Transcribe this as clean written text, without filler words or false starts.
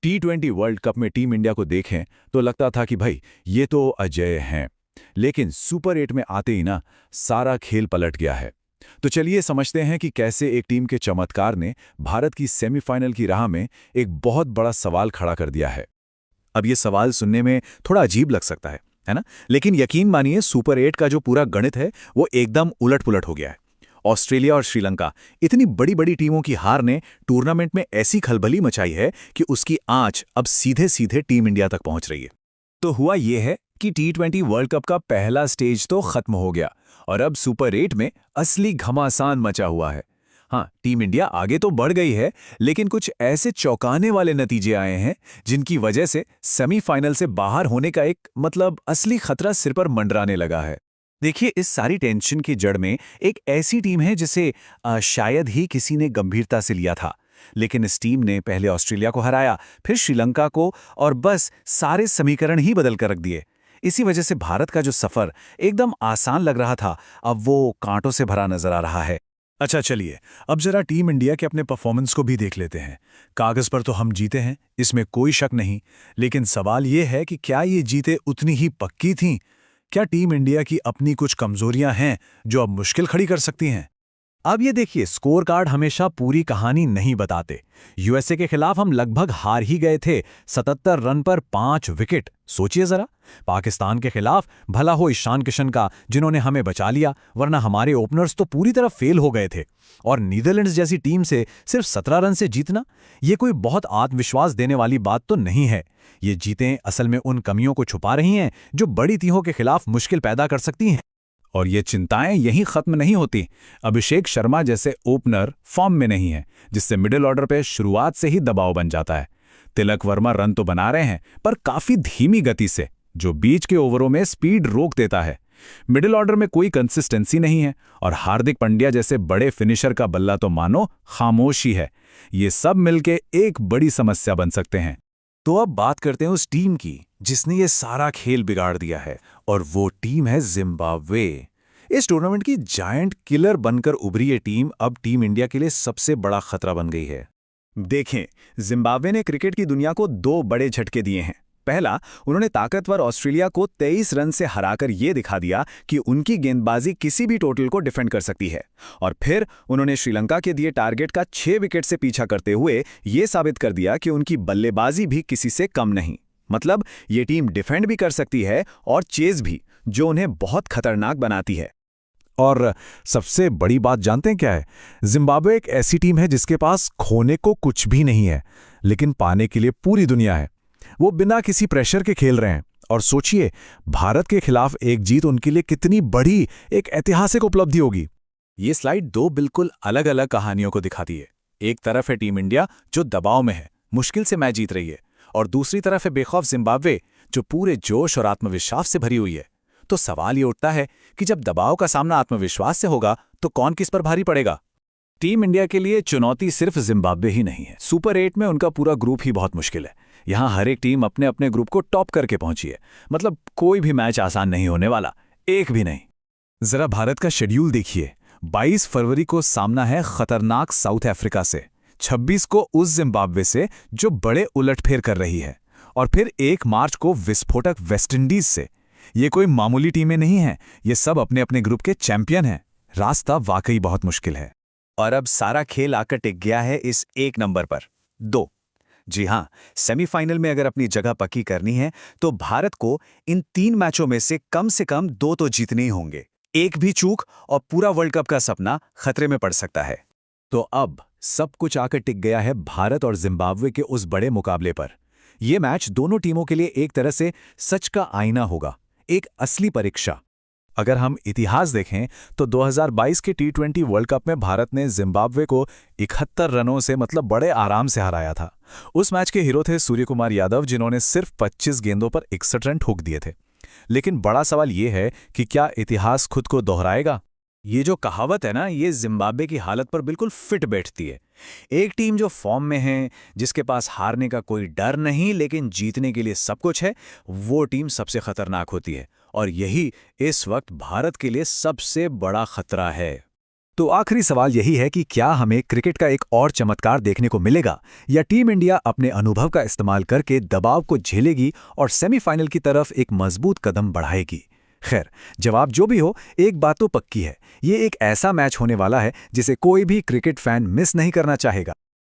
T20 world cup में team India को देखें तो लगता था कि भाई ये तो अजय हैं। लेकिन सुपर 8 में आते ही ना सारा खेल पलट गया है। तो चलिए समझते हैं कि कैसे एक टीम के चमत्कार ने भारत की सेमीफाइनल की राह में एक बहुत बड़ा सवाल खड़ा कर दिया है। अब ये सवाल सुनने में थोड़ा अजीब लग सकता है ना? लेकिन यकीन मानिए सुपर 8 का जो पूरा गणित है वो एकदम उलट-पुलट हो गया है। ऑस्ट्रेलिया और श्रीलंका इतनी बड़ी-बड़ी टीमों की हार ने टूर्नामेंट में ऐसी खलबली मचाई है कि उसकी आंच अब सीधे-सीधे टीम इंडिया तक पहुंच रही है। तो हुआ ये है कि T20 वर्ल्ड कप का पहला स्टेज तो खत्म हो गया और अब सुपर 8 में असली घमासान मचा हुआ है। हाँ, टीम इंडिया आगे तो बढ़ गई है, लेकिन कुछ ऐसे चौंकाने वाले नतीजे आए हैं जिनकी वजह से सेमीफाइनल से बाहर होने का एक असली खतरा सिर पर मंडराने लगा है। देखिए, इस सारी टेंशन की जड़ में एक ऐसी टीम है जिसे शायद ही किसी ने गंभीरता से लिया था, लेकिन इस टीम ने पहले ऑस्ट्रेलिया को हराया, फिर श्रीलंका को, और बस सारे समीकरण ही बदल कर रख दिए। इसी वजह से भारत का जो सफर एकदम आसान लग रहा था, अब वो कांटों से भरा नजर आ रहा है। अच्छा चलिए, अब जरा टीम इंडिया के अपने परफॉर्मेंस को भी देख लेते हैं। कागज पर तो हम जीते हैं, इसमें कोई शक नहीं, लेकिन सवाल ये है कि क्या ये जीते उतनी ही पक्की थीं? क्या टीम इंडिया की अपनी कुछ कमजोरियां हैं जो अब मुश्किल खड़ी कर सकती हैं? अब ये देखिए, स्कोर कार्ड हमेशा पूरी कहानी नहीं बताते। यूएसए के खिलाफ हम लगभग हार ही गए थे, 77 रन पर 5 विकेट। सोचिए जरा, पाकिस्तान के खिलाफ भला हो ईशान किशन का, जिन्होंने हमें बचा लिया, वरना हमारे ओपनर्स तो पूरी तरह फेल हो गए थे। और नीदरलैंड्स जैसी टीम से सिर्फ 17 रन से जीतना, ये कोई बहुत आत्मविश्वास देने वाली बात तो नहीं है। ये जीतें असल में उन कमियों को छुपा रही हैं जो बड़ी टीमों के खिलाफ मुश्किल पैदा कर सकती हैं। और ये चिंताएं यहीं खत्म नहीं होती। अभिषेक शर्मा जैसे ओपनर फॉर्म में नहीं है, जिससे मिडिल ऑर्डर पे शुरुआत से ही दबाव बन जाता है। तिलक वर्मा रन तो बना रहे हैं, पर काफी धीमी गति से, जो बीच के ओवरों में स्पीड रोक देता है। मिडिल ऑर्डर में कोई कंसिस्टेंसी नहीं है, और हार्दिक पांड्या जैसे बड़े फिनिशर का बल्ला तो मानो खामोशी है। ये सब मिलके एक बड़ी समस्या बन सकते हैं। तो अब बात करते हैं उस टीम की जिसने ये सारा खेल बिगाड़ दिया है, और वो टीम है जिम्बाब्वे। इस टूर्नामेंट की जायंट किलर बनकर उभरी ये टीम अब टीम इंडिया के लिए सबसे बड़ा खतरा बन गई है। देखें, जिम्बाब्वे ने क्रिकेट की दुनिया को 2 बड़े झटके दिए हैं। पहला, उन्होंने ताकतवर ऑस्ट्रेलिया को 23 रन से हराकर ये दिखा दिया कि उनकी गेंदबाजी किसी भी टोटल को डिफेंड कर सकती है। और फिर उन्होंने श्रीलंका के दिए टारगेट का 6 विकेट से पीछा करते हुए ये साबित कर दिया कि उनकी बल्लेबाजी भी किसी से कम नहीं। मतलब ये टीम डिफेंड भी कर सकती है और चेज भी, जो उन्हें बहुत खतरनाक बनाती है। और सबसे बड़ी बात जानते हैं क्या है? जिम्बाब्वे एक ऐसी टीम है जिसके पास खोने को कुछ भी नहीं है, लेकिन पाने के लिए पूरी दुनिया है। वो बिना किसी प्रेशर के खेल रहे हैं। और सोचिए, भारत के खिलाफ एक जीत उनके लिए कितनी बड़ी एक ऐतिहासिक उपलब्धि होगी। ये स्लाइड 2 बिल्कुल अलग अलग कहानियों को दिखाती है। एक तरफ है टीम इंडिया जो दबाव में है, मुश्किल से मैच जीत रही है, और दूसरी तरफ है बेखौफ जिम्बाब्वे जो पूरे जोश और आत्मविश्वास से भरी हुई है। तो सवाल ये उठता है कि जब दबाव का सामना आत्मविश्वास से होगा तो कौन किस पर भारी पड़ेगा? टीम इंडिया के लिए चुनौती सिर्फ जिम्बाब्वे ही नहीं है। सुपर 8 में उनका पूरा ग्रुप ही बहुत मुश्किल है। यहाँ हर एक टीम अपने अपने ग्रुप को टॉप करके पहुंची है। मतलब कोई भी मैच आसान नहीं होने वाला, एक भी नहीं। जरा भारत का शेड्यूल देखिए। 22 फरवरी को सामना है खतरनाक साउथ अफ्रीका से, 26 को उस जिम्बाब्वे से जो बड़े उलटफेर कर रही है, और फिर 1 मार्च को विस्फोटक वेस्टइंडीज से। ये कोई मामूली टीमें नहीं हैं, ये सब अपने अपने ग्रुप के चैंपियन हैं। रास्ता वाकई बहुत मुश्किल है। और अब सारा खेल आकर टिक गया है इस एक नंबर पर, 2। जी हां, सेमीफाइनल में अगर अपनी जगह पक्की करनी है तो भारत को इन 3 मैचों में से कम 2 तो जीतने ही होंगे। एक भी चूक और पूरा वर्ल्ड कप का सपना खतरे में पड़ सकता है। तो अब सब कुछ आकर टिक गया है भारत और जिम्बाब्वे के उस बड़े मुकाबले पर। यह मैच दोनों टीमों के लिए एक तरह से सच का आईना होगा, एक असली परीक्षा। अगर हम इतिहास देखें तो 2022 के T20 वर्ल्ड कप में भारत ने जिम्बाब्वे को 71 रनों से बड़े आराम से हराया था। उस मैच के हीरो थे सूर्यकुमार यादव, जिन्होंने सिर्फ 25 गेंदों पर 61 रन ठोक दिए थे। लेकिन बड़ा सवाल ये है कि क्या इतिहास खुद को दोहराएगा? ये जो कहावत है ना, ये जिम्बाब्वे की हालत पर बिल्कुल फिट बैठती है। एक टीम जो फॉर्म में है, जिसके पास हारने का कोई डर नहीं लेकिन जीतने के लिए सब कुछ है, वो टीम सबसे खतरनाक होती है। और यही इस वक्त भारत के लिए सबसे बड़ा खतरा है। तो आखिरी सवाल यही है कि क्या हमें क्रिकेट का एक और चमत्कार देखने को मिलेगा, या टीम इंडिया अपने अनुभव का इस्तेमाल करके दबाव को झेलेगी और सेमीफाइनल की तरफ एक मजबूत कदम बढ़ाएगी? खैर, जवाब जो भी हो, एक बात तो पक्की है, ये एक ऐसा मैच होने वाला है जिसे कोई भी क्रिकेट फैन मिस नहीं करना चाहेगा।